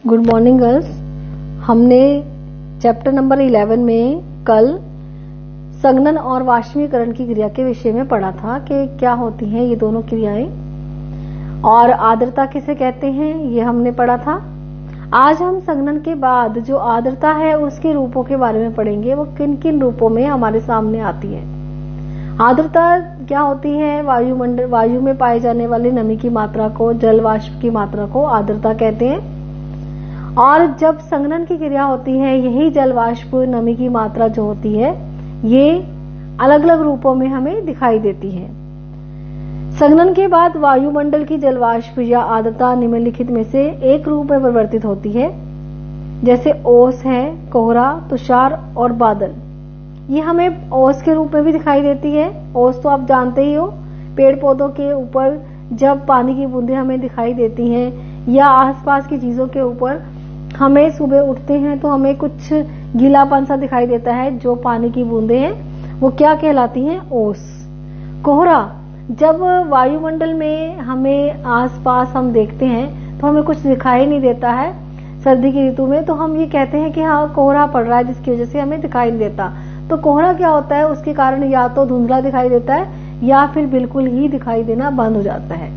Good morning girls. हमने chapter number 11 में कल संघनन और वाष्पीकरण की क्रिया के विषय में पढ़ा था कि क्या होती हैं ये दोनों क्रियाएं और आर्द्रता किसे कहते हैं, ये हमने पढ़ा था। आज हम संघनन के बाद जो आर्द्रता है उसके रूपों के बारे में पढ़ेंगे, वो किन किन रूपों में हमारे सामने आती है। आर्द्रता क्या होती है? वायु में पाए जाने वाली नमी की मात्रा को, जल वाष्प की मात्रा को आर्द्रता कहते हैं। और जब संघनन की क्रिया होती है, यही जल वाष्प नमी की मात्रा जो होती है ये अलग अलग रूपों में हमें दिखाई देती है। संघनन के बाद वायुमंडल की जल वाष्प या आर्द्रता निम्नलिखित में से एक रूप में परिवर्तित होती है, जैसे ओस है, कोहरा, तुषार और बादल। ये हमें ओस के रूप में भी दिखाई देती है। ओस तो आप जानते ही हो, पेड़ पौधों के ऊपर जब पानी की बूंदें हमें दिखाई देती हैं या आसपास की चीजों के ऊपर हमें सुबह उठते हैं तो हमें कुछ गीलापन सा दिखाई देता है, जो पानी की बूंदें हैं वो क्या कहलाती हैं? ओस। कोहरा, जब वायुमंडल में हमें आसपास हम देखते हैं तो हमें कुछ दिखाई नहीं देता है सर्दी की ऋतु में, तो हम ये कहते हैं कि हाँ कोहरा पड़ रहा है, जिसकी वजह से हमें दिखाई नहीं देता। तो कोहरा क्या होता है? उसके कारण या तो धुंधला दिखाई देता है या फिर बिल्कुल ही दिखाई देना बंद हो जाता है।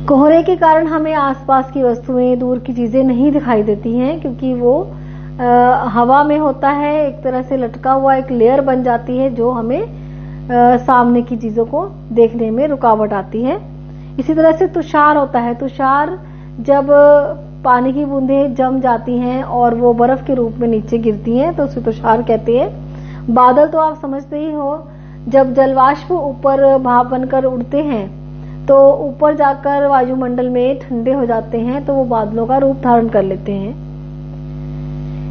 कोहरे के कारण हमें आसपास की वस्तुएं, दूर की चीजें नहीं दिखाई देती हैं, क्योंकि वो हवा में होता है, एक तरह से लटका हुआ एक लेयर बन जाती है जो हमें सामने की चीजों को देखने में रुकावट आती है। इसी तरह से तुषार होता है। तुषार जब पानी की बूंदें जम जाती हैं और वो बर्फ के रूप में नीचे गिरती हैं तो उसे तुषार कहते हैं। बादल तो आप समझते ही हो, जब जलवाष्प ऊपर भाप बनकर उड़ते हैं तो ऊपर जाकर वायुमंडल में ठंडे हो जाते हैं, तो वो बादलों का रूप धारण कर लेते हैं।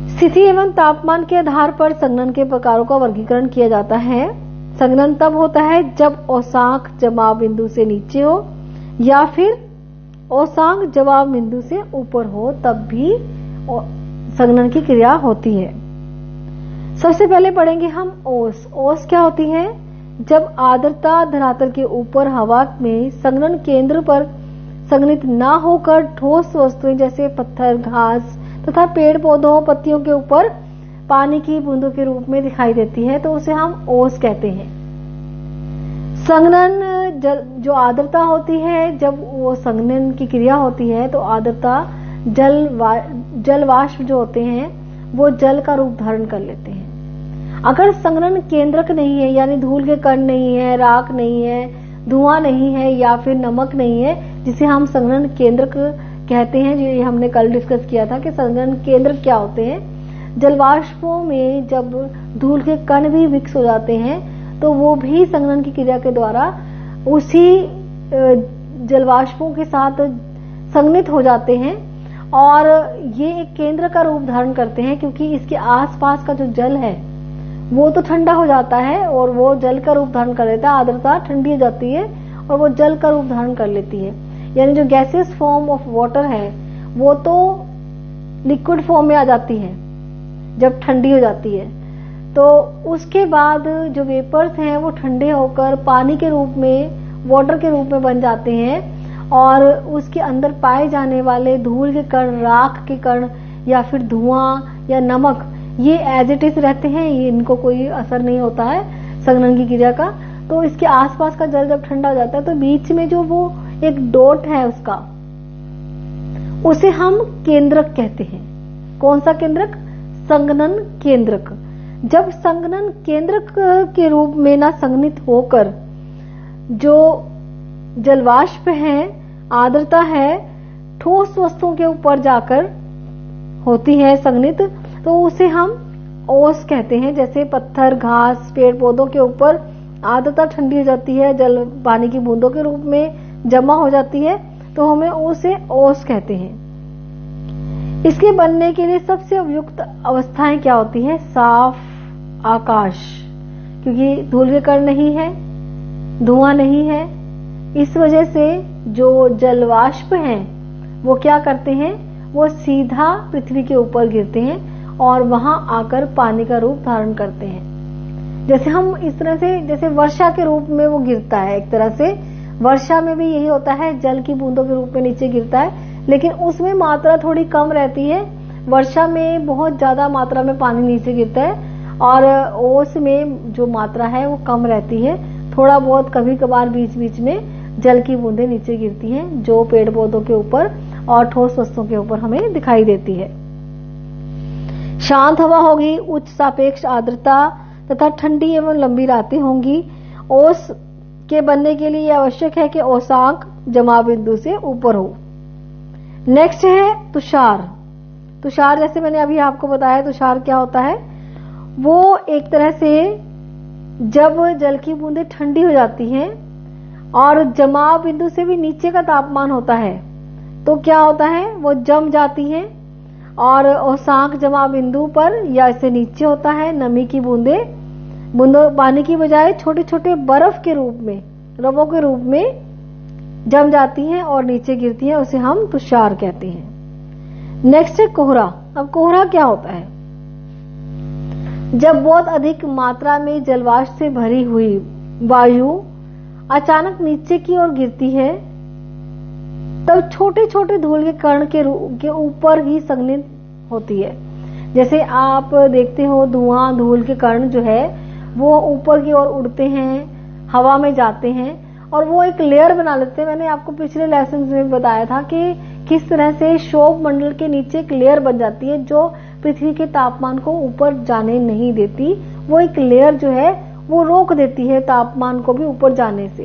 स्थिति एवं तापमान के आधार पर संघनन के प्रकारों का वर्गीकरण किया जाता है। संघनन तब होता है जब औसांक जमाव बिंदु से नीचे हो या फिर औसांक जमाव बिंदु से ऊपर हो, तब भी संघनन की क्रिया होती है। सबसे पहले पढ़ेंगे हम ओस। ओस क्या होती है? जब आर्द्रता धरातल के ऊपर हवा में संघनन केंद्र पर संघनित ना होकर ठोस वस्तुएं जैसे पत्थर, घास तथा पेड़ पौधों, पत्तियों के ऊपर पानी की बूंदों के रूप में दिखाई देती है, तो उसे हम ओस कहते हैं। संघनन जो होती है, जब वो संघनन की क्रिया होती है तो आर्द्रता जल वाष्प जो होते हैं वो जल का रूप धारण कर लेते हैं। अगर संघनन केंद्रक नहीं है, यानी धूल के कण नहीं है, राख नहीं है, धुआं नहीं है या फिर नमक नहीं है, जिसे हम संघनन केंद्रक कहते हैं, जो हमने कल डिस्कस किया था कि संघनन केंद्र क्या होते हैं। जलवाष्पों में जब धूल के कण भी मिक्स हो जाते हैं तो वो भी संघनन की क्रिया के द्वारा उसी जलवाष्पों के साथ संघनित हो जाते हैं और ये एक केंद्र का रूप धारण करते हैं, क्योंकि इसके आसपास का जो जल है वो तो ठंडा हो जाता है और वो जल का रूप धारण कर लेता है। आर्द्रता ठंडी हो जाती है और वो जल का रूप धारण कर लेती है, यानी जो गैसियस फॉर्म ऑफ वाटर है वो तो लिक्विड फॉर्म में आ जाती है जब ठंडी हो जाती है। तो उसके बाद जो वेपर्स हैं वो ठंडे होकर पानी के रूप में, वाटर के रूप में बन जाते हैं और उसके अंदर पाए जाने वाले धूल के कण, राख के कण या फिर धुआं या नमक, ये एज इट इज रहते हैं, ये इनको कोई असर नहीं होता है संघनन की क्रिया का। तो इसके आसपास का जल जब ठंडा हो जाता है तो बीच में जो वो एक डॉट है उसका, उसे हम केंद्रक कहते हैं। कौन सा केंद्रक? संघनन केंद्रक। जब संघनन केंद्रक के रूप में ना संघनित होकर जो जलवाष्प है, आर्द्रता है, ठोस वस्तुओं के ऊपर जाकर होती है संघनित, तो उसे हम ओस कहते हैं। जैसे पत्थर, घास, पेड़ पौधों के ऊपर आर्द्रता ठंडी हो जाती है, जल पानी की बूंदों के रूप में जमा हो जाती है, तो हमें उसे ओस कहते हैं। इसके बनने के लिए सबसे उपयुक्त अवस्थाएं क्या होती है? साफ आकाश, क्योंकि धूल के कण नहीं है, धुआं नहीं है, इस वजह से जो जलवाष्प हैं वो क्या करते हैं? वो सीधा पृथ्वी के ऊपर गिरते हैं और वहां आकर पानी का रूप धारण करते हैं। जैसे हम इस तरह से, जैसे वर्षा के रूप में वो गिरता है, एक तरह से वर्षा में भी यही होता है, जल की बूंदों के रूप में नीचे गिरता है, लेकिन उसमें मात्रा थोड़ी कम रहती है। वर्षा में बहुत ज्यादा मात्रा में पानी नीचे गिरता है और ओस में जो मात्रा है वो कम रहती है। थोड़ा बहुत कभी कभार बीच बीच में जल की बूंदें नीचे गिरती हैं, जो पेड़ पौधों के ऊपर और ठोस वस्तुओं के ऊपर हमें दिखाई देती है। शांत हवा होगी, उच्च सापेक्ष आर्द्रता तथा ठंडी एवं लंबी रातें होंगी। ओस के बनने के लिए आवश्यक है कि ओसांक जमाव बिंदु से ऊपर हो। नेक्स्ट है तुषार। तुषार जैसे मैंने अभी आपको बताया, तुषार क्या होता है, वो एक तरह से जब जल की बूंदें ठंडी हो जाती हैं और जमाव बिंदु से भी नीचे का तापमान होता है तो क्या होता है, वो जम जाती हैं और ओसांक जमाव बिंदु पर या इससे नीचे होता है। नमी की बूंदों पानी की बजाय छोटे छोटे बर्फ के रूप में, रवों के रूप में जम जाती हैं और नीचे गिरती हैं, उसे हम तुषार कहते हैं। नेक्स्ट है कोहरा। अब कोहरा क्या होता है, जब बहुत अधिक मात्रा में जलवाष्प से भरी हुई वायु अचानक नीचे की ओर गिरती है तब छोटे छोटे धूल के कण के ऊपर ही संघनित होती है। जैसे आप देखते हो धुआं, धूल के कण जो है वो ऊपर की ओर उड़ते हैं, हवा में जाते हैं और वो एक लेयर बना लेते हैं। मैंने आपको पिछले लेसन में बताया था कि किस तरह से क्षोभ मंडल के नीचे एक लेयर बन जाती है जो पृथ्वी के तापमान को ऊपर जाने नहीं देती। वो एक लेयर जो है वो रोक देती है तापमान को भी ऊपर जाने से,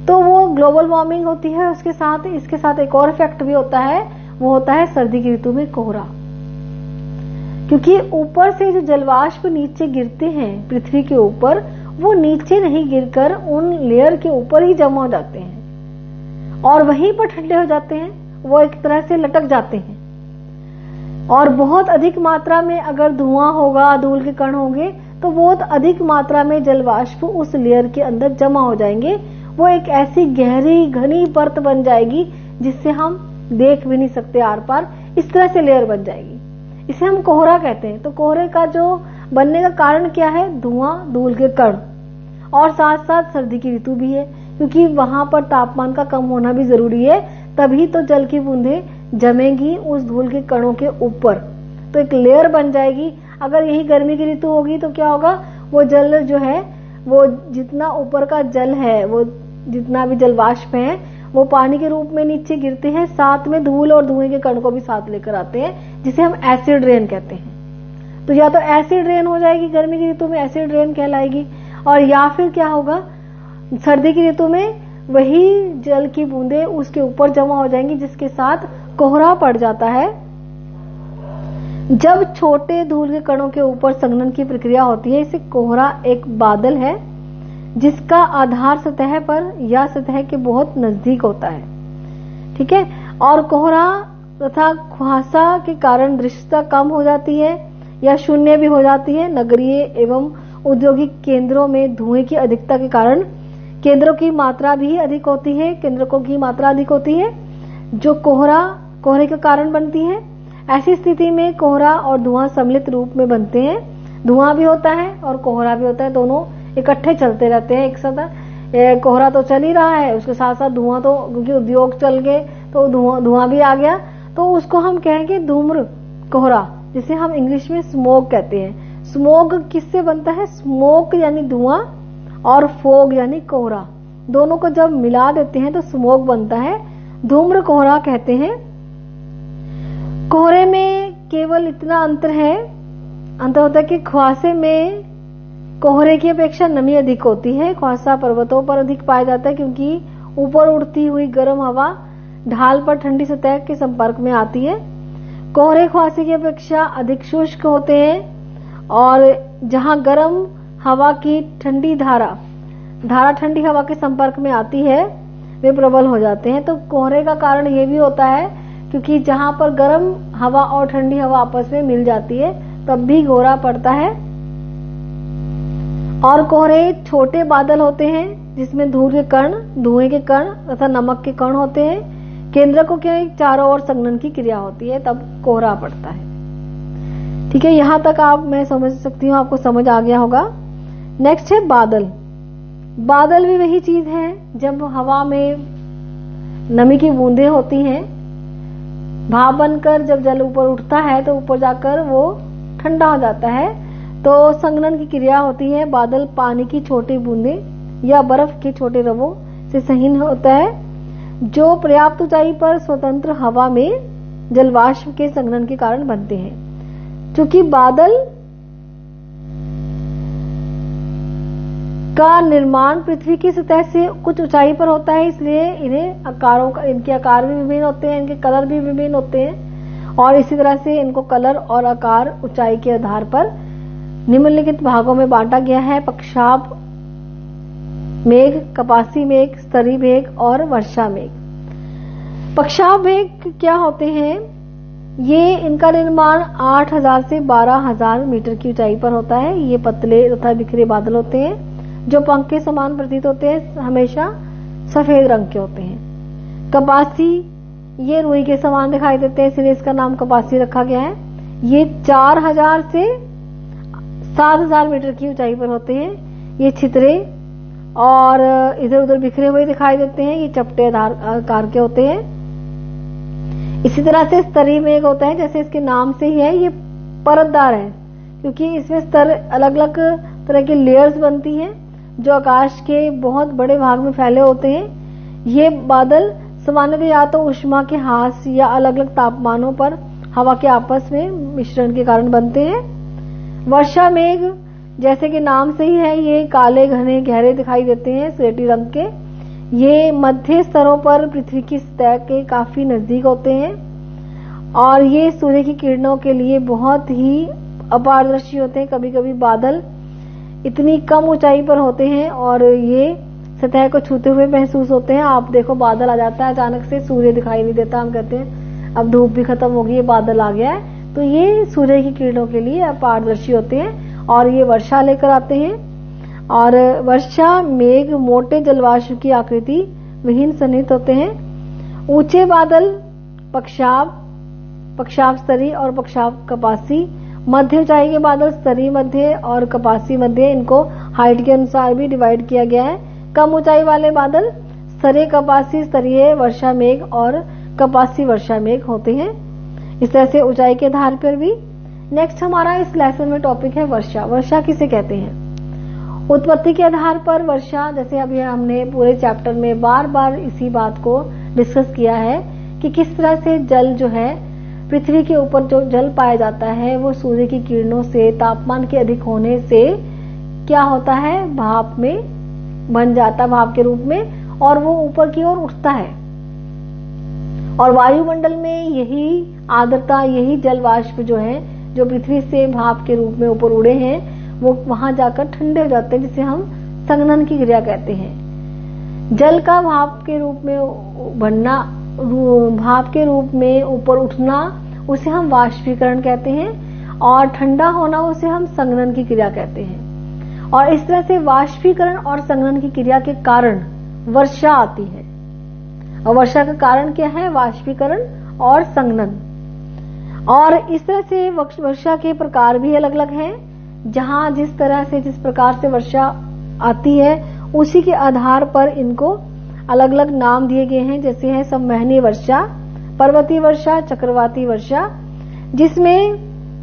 तो वो ग्लोबल वार्मिंग होती है। उसके साथ इसके साथ एक और इफेक्ट भी होता है, वो होता है सर्दी की ऋतु में कोहरा, क्योंकि ऊपर से जो जलवाष्प नीचे गिरते हैं पृथ्वी के ऊपर, वो नीचे नहीं गिरकर उन लेयर के ऊपर ही जमा हो जाते हैं और वहीं पर ठंडे हो जाते हैं, वो एक तरह से लटक जाते हैं। और बहुत अधिक मात्रा में अगर धुआं होगा, धूल के कण होंगे तो बहुत अधिक मात्रा में जलवाष्प उस लेयर के अंदर जमा हो जाएंगे। वो एक ऐसी गहरी घनी परत बन जाएगी जिससे हम देख भी नहीं सकते आर पार, इस तरह से लेयर बन जाएगी। इसे हम कोहरा कहते हैं। तो कोहरे का जो बनने का कारण क्या है, धुआं, धूल के कण और साथ साथ सर्दी की ऋतु भी है, क्योंकि वहां पर तापमान का कम होना भी जरूरी है, तभी तो जल की बूंदें जमेंगी उस धूल के कणों के ऊपर, तो एक लेयर बन जाएगी। अगर यही गर्मी की ऋतु होगी तो क्या होगा, वो जल जो है, वो जितना ऊपर का जल है, वो जितना भी जलवाष्प है, वो पानी के रूप में नीचे गिरते हैं, साथ में धूल और धुएं के कण को भी साथ लेकर आते हैं, जिसे हम एसिड रेन कहते हैं। तो या तो एसिड रेन हो जाएगी गर्मी की ऋतु में, एसिड रेन कहलाएगी, और या फिर क्या होगा, सर्दी की ऋतु में वही जल की बूंदें उसके ऊपर जमा हो जाएंगी, जिसके साथ कोहरा पड़ जाता है। जब छोटे धूल के कणों के ऊपर संघनन की प्रक्रिया होती है, इसे कोहरा एक बादल है जिसका आधार सतह पर या सतह के बहुत नजदीक होता है। ठीक है, और कोहरा तथा कुहासा के कारण दृश्यता कम हो जाती है या शून्य भी हो जाती है। नगरीय एवं औद्योगिक केंद्रों में धुएं की अधिकता के कारण केंद्रों की मात्रा भी अधिक होती है, केंद्रकों की मात्रा अधिक होती है, जो कोहरे के कारण बनती है। ऐसी स्थिति में कोहरा और धुआं सम्मिलित रूप में बनते हैं। धुआं भी होता है और कोहरा भी होता है, दोनों इकट्ठे चलते रहते हैं एक साथ। कोहरा तो चल ही रहा है, उसके साथ साथ धुआं, तो क्योंकि उद्योग चल गए तो धुआं भी आ गया, तो उसको हम कहेंगे धूम्र कोहरा, जिसे हम इंग्लिश में स्मोक कहते हैं। स्मोक किससे बनता है, स्मोक यानी धुआं और फोग यानी कोहरा, दोनों को जब मिला देते हैं तो स्मोक बनता है, धूम्र कोहरा कहते हैं। कोहरे में केवल इतना अंतर होता है कि कुहासे में कोहरे की अपेक्षा नमी अधिक होती है। कुहासा पर्वतों पर अधिक पाया जाता है, क्योंकि ऊपर उड़ती हुई गर्म हवा ढाल पर ठंडी सतह के संपर्क में आती है। कोहरे कुहासे की अपेक्षा अधिक शुष्क होते हैं और जहां गर्म हवा की ठंडी धारा ठंडी हवा के संपर्क में आती है, वे प्रबल हो जाते हैं। तो कोहरे का कारण ये भी होता है क्योंकि जहां पर गर्म हवा और ठंडी हवा आपस में मिल जाती है तब भी कोहरा पड़ता है। और कोहरे छोटे बादल होते हैं जिसमें धूल के कण, धुएं के कण तथा नमक के कण होते हैं। केंद्रकों के चारों ओर संघनन की क्रिया होती है, तब कोहरा पड़ता है। ठीक है, यहां तक मैं समझ सकती हूँ, आपको समझ आ गया होगा। नेक्स्ट है बादल। बादल भी वही चीज है, जब हवा में नमी की बूंदें होती हैं भाप बनकर जब जल ऊपर उठता है तो ऊपर जाकर वो ठंडा हो जाता है। तो संघनन की क्रिया होती है। बादल पानी की छोटी बूंदें या बर्फ के छोटे रवों से संघन होता है, जो पर्याप्त ऊंचाई पर स्वतंत्र हवा में जलवाष्प के संघनन के कारण बनते हैं। चूंकि बादल का निर्माण पृथ्वी की सतह से कुछ ऊंचाई पर होता है, इसलिए इनके आकार भी विभिन्न होते हैं, इनके कलर भी विभिन्न होते हैं। और इसी तरह से इनको कलर और आकार ऊंचाई के आधार पर निम्नलिखित भागों में बांटा गया है: पक्षाभ मेघ, कपासी मेघ, स्तरी मेघ और वर्षा मेघ। पक्षाभ मेघ क्या होते हैं? ये इनका निर्माण 8000 से 12000 मीटर की ऊंचाई पर होता है। ये पतले तथा बिखरे बादल होते हैं जो पंख के समान प्रतीत होते हैं, हमेशा सफेद रंग के होते हैं। कपासी, ये रुई के समान दिखाई देते हैं, इसलिए इसका नाम कपासी रखा गया है। ये 4000 से 7000 मीटर की ऊंचाई पर होते हैं। ये छितरे और इधर उधर बिखरे हुए दिखाई देते हैं। ये चपटे आकार के होते हैं। इसी तरह से स्तरी मेघ होता है, जैसे इसके नाम से ही है, ये परतदार है क्योंकि इसमें स्तर अलग अलग तरह की लेयर्स बनती हैं जो आकाश के बहुत बड़े भाग में फैले होते हैं। ये बादल सामान्यतः या तो ऊष्मा के ह्रास या अलग अलग तापमानों पर हवा के आपस में मिश्रण के कारण बनते हैं। वर्षा मेघ, जैसे कि नाम से ही है, ये काले घने गहरे दिखाई देते हैं, स्लेटी रंग के। ये मध्य स्तरों पर पृथ्वी की सतह के काफी नजदीक होते हैं और ये सूर्य की किरणों के लिए बहुत ही अपारदर्शी होते हैं। कभी कभी बादल इतनी कम ऊंचाई पर होते हैं और ये सतह को छूते हुए महसूस होते हैं। आप देखो, बादल आ जाता है अचानक से, सूर्य दिखाई नहीं देता, हम कहते हैं अब धूप भी खत्म होगी, ये बादल आ गया है। तो ये सूर्य की किरणों के लिए अपारदर्शी होते हैं और ये वर्षा लेकर आते हैं। और वर्षा मेघ मोटे जलवाष्प की आकृति विहीन सन्निहित होते हैं। ऊंचे बादल पक्षाभ, पक्षाभ स्तरी और पक्षाभ कपासी। मध्य ऊंचाई के बादल स्तरी मध्य और कपासी मध्य, इनको हाइट के अनुसार भी डिवाइड किया गया है। कम ऊंचाई वाले बादल स्तरीय कपासी स्तरीय वर्षा मेघ और कपासी वर्षा मेघ होते हैं। इस तरह से ऊंचाई के आधार पर भी। नेक्स्ट हमारा इस लेसन में टॉपिक है वर्षा। वर्षा किसे कहते हैं? उत्पत्ति के आधार पर वर्षा, जैसे अभी हमने पूरे चैप्टर में बार बार इसी बात को डिस्कस किया है कि किस तरह से जल जो है, पृथ्वी के ऊपर जो जल पाया जाता है वो सूर्य की किरणों से, तापमान के अधिक होने से क्या होता है, भाप में बन जाता है, भाप के रूप में, और वो ऊपर की ओर उठता है। और वायुमंडल में यही आर्द्रता, यही जल वाष्प जो है, जो पृथ्वी से भाप के रूप में ऊपर उड़े हैं, वो वहां जाकर ठंडे हो जाते हैं, जिसे हम संघनन की क्रिया कहते हैं। जल का भाप के रूप में बनना, भाप के रूप में ऊपर उठना, उसे हम वाष्पीकरण कहते हैं, और ठंडा होना उसे हम संघनन की क्रिया कहते हैं। और इस तरह से वाष्पीकरण और संघनन की क्रिया के कारण वर्षा आती है। और वर्षा का कारण क्या है? वाष्पीकरण और संघनन। और इस तरह से वर्षा के प्रकार भी अलग अलग हैं। जहां जिस तरह से, जिस प्रकार से वर्षा आती है, उसी के आधार पर इनको अलग अलग नाम दिए गए हैं। जैसे है संवहनीय वर्षा, पर्वतीय वर्षा, चक्रवाती वर्षा। जिसमें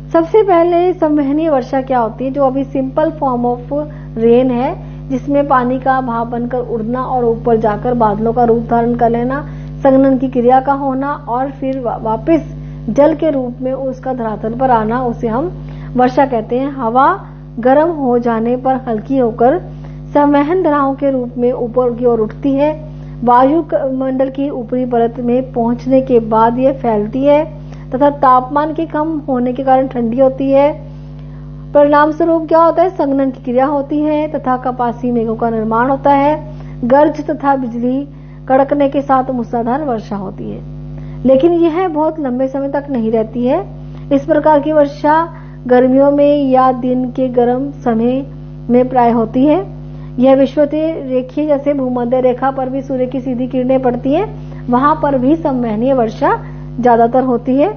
सबसे पहले संवहनीय वर्षा क्या होती है, जो अभी सिंपल फॉर्म ऑफ रेन है, जिसमें पानी का भाप बनकर उड़ना और ऊपर जाकर बादलों का रूप धारण कर लेना, संघनन की क्रिया का होना और फिर वापस जल के रूप में उसका धरातल पर आना, उसे हम वर्षा कहते हैं। हवा गर्म हो जाने पर हल्की होकर संवहन धाराओं के रूप में ऊपर की ओर उठती है। वायु मंडल की ऊपरी परत में पहुंचने के बाद यह फैलती है तथा तापमान के कम होने के कारण ठंडी होती है। परिणाम स्वरूप क्या होता है? संघनन की क्रिया होती है तथा कपासी मेघों का निर्माण होता है। गर्ज तथा बिजली कड़कने के साथ मूसलाधार वर्षा होती है, लेकिन यह बहुत लंबे समय तक नहीं रहती है। इस प्रकार की वर्षा गर्मियों में या दिन के गर्म समय में प्राय होती है। यह विषुवतीय रेखीय, जैसे भूमध्य रेखा पर भी सूर्य की सीधी किरणें पड़ती हैं, वहां पर भी संवहनीय वर्षा ज्यादातर होती है।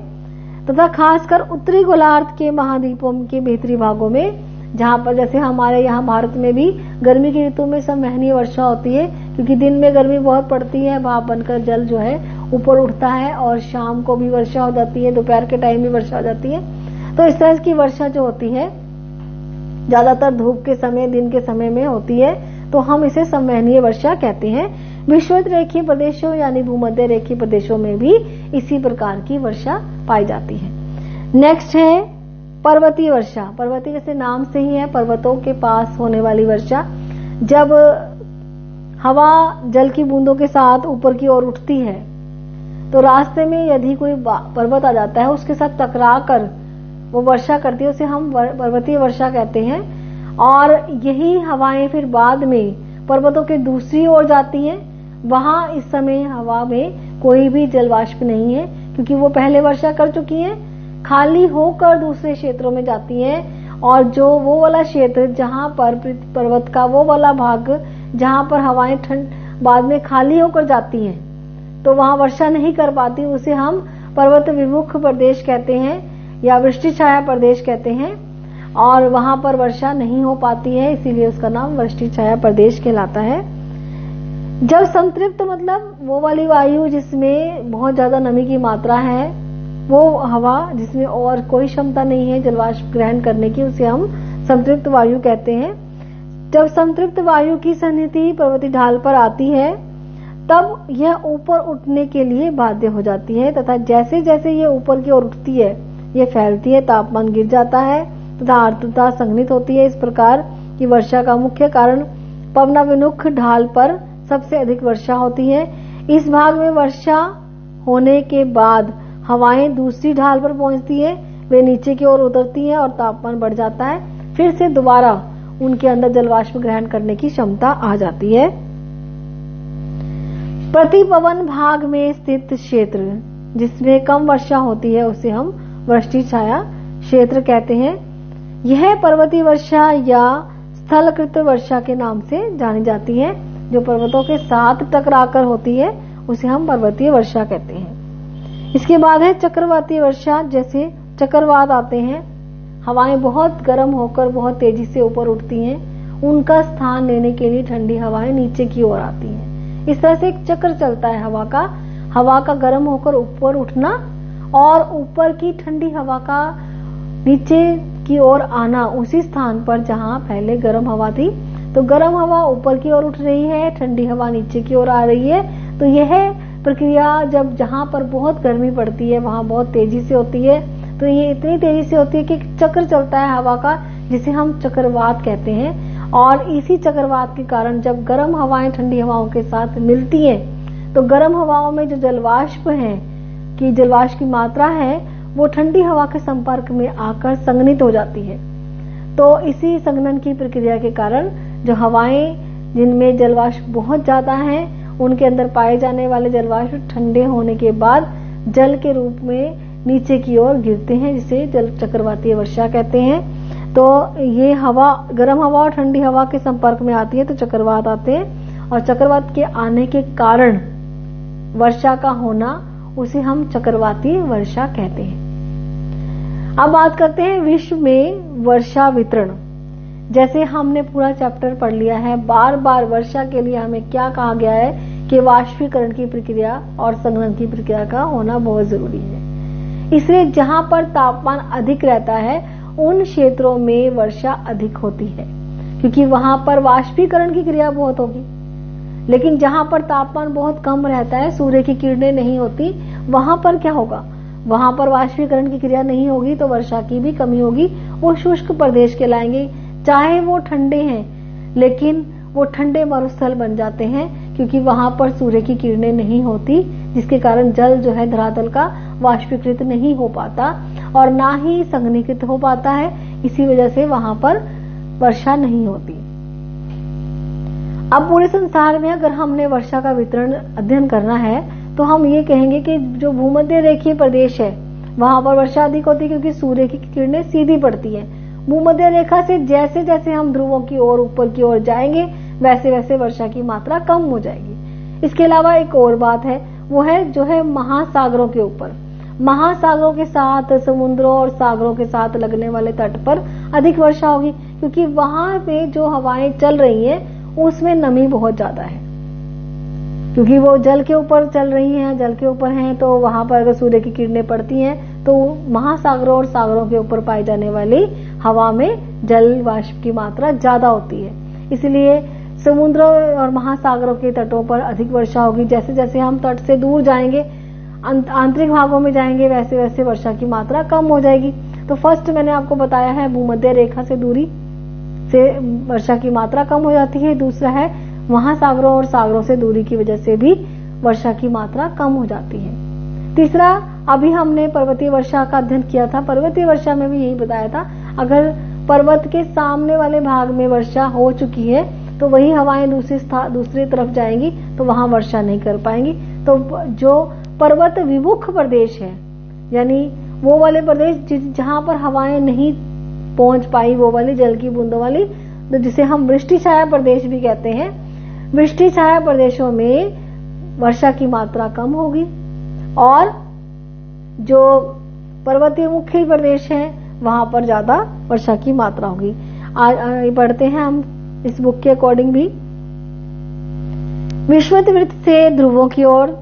तथा खासकर उत्तरी गोलार्ध के महाद्वीपों के भीतरी भागों में, जहां पर जैसे हमारे यहाँ भारत में भी गर्मी की ऋतु में संवहनीय वर्षा होती है, क्योंकि दिन में गर्मी बहुत पड़ती है, भाप बनकर जल जो है ऊपर उठता है और शाम को भी वर्षा हो जाती है, दोपहर के टाइम भी वर्षा हो जाती है। तो इस तरह की वर्षा जो होती है ज्यादातर धूप के समय, दिन के समय में होती है, तो हम इसे संवहनीय वर्षा कहते हैं। विषुवत रेखीय प्रदेशों यानी भूमध्य रेखीय प्रदेशों में भी इसी प्रकार की वर्षा पाई जाती है। नेक्स्ट है पर्वतीय वर्षा। पर्वतीय जैसे नाम से ही है, पर्वतों के पास होने वाली वर्षा। जब हवा जल की बूंदों के साथ ऊपर की ओर उठती है तो रास्ते में यदि कोई पर्वत आ जाता है, उसके साथ टकरा कर वो वर्षा करती है, उसे हम पर्वतीय वर्षा कहते हैं। और यही हवाएं फिर बाद में पर्वतों के दूसरी ओर जाती हैं। वहां इस समय हवा में कोई भी जलवाष्प नहीं है, क्योंकि वो पहले वर्षा कर चुकी हैं, खाली होकर दूसरे क्षेत्रों में जाती हैं। और जो वो वाला क्षेत्र जहां पर पर्वत का वो वाला भाग जहां पर हवाएं बाद में खाली होकर जाती हैं, तो वहां वर्षा नहीं कर पाती, उसे हम पर्वत विमुख प्रदेश कहते हैं या वृष्टि छाया प्रदेश कहते हैं। और वहां पर वर्षा नहीं हो पाती है, इसीलिए उसका नाम वृष्टि छाया प्रदेश कहलाता है। जब संतृप्त मतलब वो वाली वायु जिसमें बहुत ज्यादा नमी की मात्रा है, वो हवा जिसमें और कोई क्षमता नहीं है जलवाष्प ग्रहण करने की, उसे हम संतृप्त वायु कहते हैं। जब संतृप्त वायु की सन्निधि पर्वतीय ढाल पर आती है तब यह ऊपर उठने के लिए बाध्य हो जाती है, तथा जैसे जैसे ये ऊपर की ओर उठती है ये फैलती है, तापमान गिर जाता है तथा आर्द्रता संघनित होती है। इस प्रकार की वर्षा का मुख्य कारण पवनाभिमुख ढाल पर सबसे अधिक वर्षा होती है। इस भाग में वर्षा होने के बाद हवाएं दूसरी ढाल पर पहुंचती है, वे नीचे की ओर उतरती हैं और तापमान बढ़ जाता है। फिर से दोबारा उनके अंदर जलवाष्प ग्रहण करने की क्षमता आ जाती है। प्रतिपवन भाग में स्थित क्षेत्र जिसमें कम वर्षा होती है उसे हम वृष्टि छाया क्षेत्र कहते हैं। यह पर्वतीय वर्षा या स्थलकृत वर्षा के नाम से जानी जाती है। जो पर्वतों के साथ टकराकर होती है उसे हम पर्वतीय वर्षा कहते हैं। इसके बाद है चक्रवातीय वर्षा। जैसे चक्रवात आते हैं, हवाएं बहुत गर्म होकर बहुत तेजी से ऊपर उठती हैं, उनका स्थान लेने के लिए ठंडी हवाएं नीचे की ओर आती हैं। इस तरह से एक चक्र चलता है हवा का गर्म होकर ऊपर उठना और ऊपर की ठंडी हवा का नीचे की ओर आना, उसी स्थान पर जहां पहले गर्म हवा थी। तो गर्म हवा ऊपर की ओर उठ रही है, ठंडी हवा नीचे की ओर आ रही है। तो यह प्रक्रिया जब जहां पर बहुत गर्मी पड़ती है वहां बहुत तेजी से होती है। तो ये इतनी तेजी से होती है कि चक्र चलता है हवा का, जिसे हम चक्रवात कहते हैं। और इसी चक्रवात के कारण जब गर्म हवाएं ठंडी हवाओं के साथ मिलती हैं तो गर्म हवाओं में जो जलवाष्प है कि जलवाष्प की मात्रा है वो ठंडी हवा के संपर्क में आकर संघनित हो जाती है। तो इसी संघनन की प्रक्रिया के कारण जो हवाएं जिनमें जलवाष्प बहुत ज्यादा है उनके अंदर पाए जाने वाले जलवाष्प ठंडे होने के बाद जल के रूप में नीचे की ओर गिरते हैं, जिसे जल चक्रवातीय वर्षा कहते हैं। तो ये हवा गर्म हवा और ठंडी हवा के संपर्क में आती है तो चक्रवात आते हैं, और चक्रवात के आने के कारण वर्षा का होना उसे हम चक्रवातीय वर्षा कहते हैं। अब बात करते हैं विश्व में वर्षा वितरण। जैसे हमने पूरा चैप्टर पढ़ लिया है, बार बार वर्षा के लिए हमें क्या कहा गया है कि वाष्पीकरण की प्रक्रिया और संघनन की प्रक्रिया का होना बहुत जरूरी है। इसलिए जहां पर तापमान अधिक रहता है उन क्षेत्रों में वर्षा अधिक होती है, क्योंकि वहां पर वाष्पीकरण की क्रिया बहुत होगी। लेकिन जहां पर तापमान बहुत कम रहता है, सूर्य की किरणें नहीं होती, वहां पर क्या होगा, वहां पर वाष्पीकरण की क्रिया नहीं होगी तो वर्षा की भी कमी होगी। वो शुष्क प्रदेश कहलाएंगे। चाहे वो ठंडे हैं लेकिन वो ठंडे मरुस्थल बन जाते हैं, क्योंकि वहां पर सूर्य की किरणें नहीं होती, जिसके कारण जल जो है धरातल का वाष्पीकृत नहीं हो पाता और ना ही संघनीकृत हो पाता है। इसी वजह से वहां पर वर्षा नहीं होती। अब पूरे संसार में अगर हमने वर्षा का वितरण अध्ययन करना है तो हम ये कहेंगे कि जो भूमध्य रेखीय प्रदेश है वहां पर वर्षा अधिक होती है, क्योंकि सूर्य की किरणें सीधी पड़ती है। भूमध्य रेखा से जैसे जैसे हम ध्रुवों की ओर ऊपर की ओर जाएंगे वैसे वैसे वर्षा की मात्रा कम हो जाएगी। इसके अलावा एक और बात है, वो है जो है महासागरों के ऊपर। महासागरों के साथ, समुद्रों और सागरों के साथ लगने वाले तट पर अधिक वर्षा होगी, क्योंकि वहां पे जो हवाएं चल रही हैं उसमें नमी बहुत ज्यादा है। क्योंकि वो जल के ऊपर चल रही हैं, जल के ऊपर हैं, तो वहां पर अगर सूर्य की किरणें पड़ती हैं तो महासागरों और सागरों के ऊपर पाई जाने वाली हवा में जल वाष्प की मात्रा ज्यादा होती है। इसलिए समुद्रों और महासागरों के तटों पर अधिक वर्षा होगी। जैसे जैसे हम तट से दूर जाएंगे, आंतरिक भागों में जाएंगे, वैसे वैसे वर्षा की मात्रा कम हो जाएगी। तो फर्स्ट मैंने आपको बताया है भूमध्य रेखा से दूरी से वर्षा की मात्रा कम हो जाती है। दूसरा है महासागरों और सागरों से दूरी की वजह से भी वर्षा की मात्रा कम हो जाती है। तीसरा, अभी हमने पर्वतीय वर्षा का अध्ययन किया था। पर्वतीय वर्षा में भी यही बताया था, अगर पर्वत के सामने वाले भाग में वर्षा हो चुकी है तो वही हवाएं दूसरी तरफ जाएंगी तो वहां वर्षा नहीं कर पाएंगी। तो जो पर्वत विमुख प्रदेश है, यानी वो वाले प्रदेश जहां पर हवाएं नहीं पहुंच पाई, वो वाली जल की बूंदों वाली, तो जिसे हम वृष्टि छाया प्रदेश भी कहते हैं, वृष्टि छाया प्रदेशों में वर्षा की मात्रा कम होगी। और जो पर्वतीय मुख्य प्रदेश हैं वहां पर ज्यादा वर्षा की मात्रा होगी। आज पढ़ते हैं हम इस बुक के अकॉर्डिंग भी। विषुववृत्त से ध्रुवों की ओर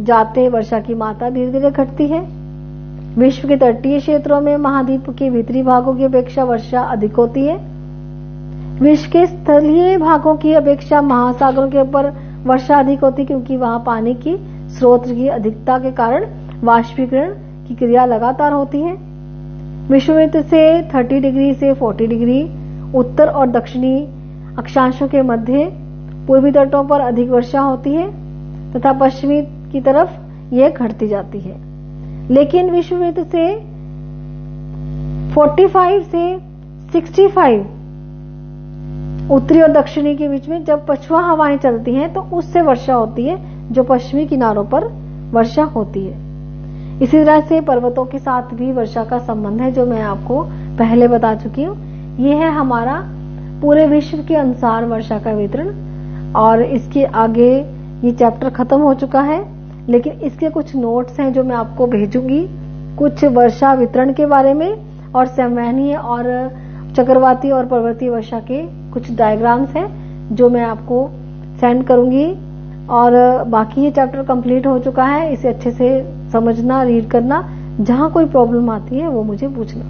जाते वर्षा की मात्रा धीरे धीरे घटती है। विश्व के तटीय क्षेत्रों में महाद्वीप के भीतरी भागों की अपेक्षा वर्षा अधिक होती है। विश्व के स्थलीय भागों की अपेक्षा महासागरों के ऊपर वर्षा अधिक होती है, क्योंकि वहां पानी की स्रोत की अधिकता के कारण वाष्पीकरण की क्रिया लगातार होती है। विषुववृत्त से 30 डिग्री से 40 डिग्री उत्तर और दक्षिणी अक्षांशों के मध्य पूर्वी तटों पर अधिक वर्षा होती है तथा पश्चिमी की तरफ यह घटती जाती है। लेकिन विषुववृत्त से 45 से 65 उत्तरी और दक्षिणी के बीच में जब पछुआ हवाएं चलती हैं तो उससे वर्षा होती है, जो पश्चिमी किनारों पर वर्षा होती है। इसी तरह से पर्वतों के साथ भी वर्षा का संबंध है, जो मैं आपको पहले बता चुकी हूँ। ये है हमारा पूरे विश्व के अनुसार वर्षा का वितरण। और इसके आगे ये चैप्टर खत्म हो चुका है, लेकिन इसके कुछ नोट्स हैं जो मैं आपको भेजूंगी, कुछ वर्षा वितरण के बारे में और संवहनीय और चक्रवाती और पर्वतीय वर्षा के कुछ डायग्राम्स हैं जो मैं आपको सेंड करूंगी। और बाकी ये चैप्टर कंप्लीट हो चुका है। इसे अच्छे से समझना, रीड करना। जहां कोई प्रॉब्लम आती है वो मुझे पूछना।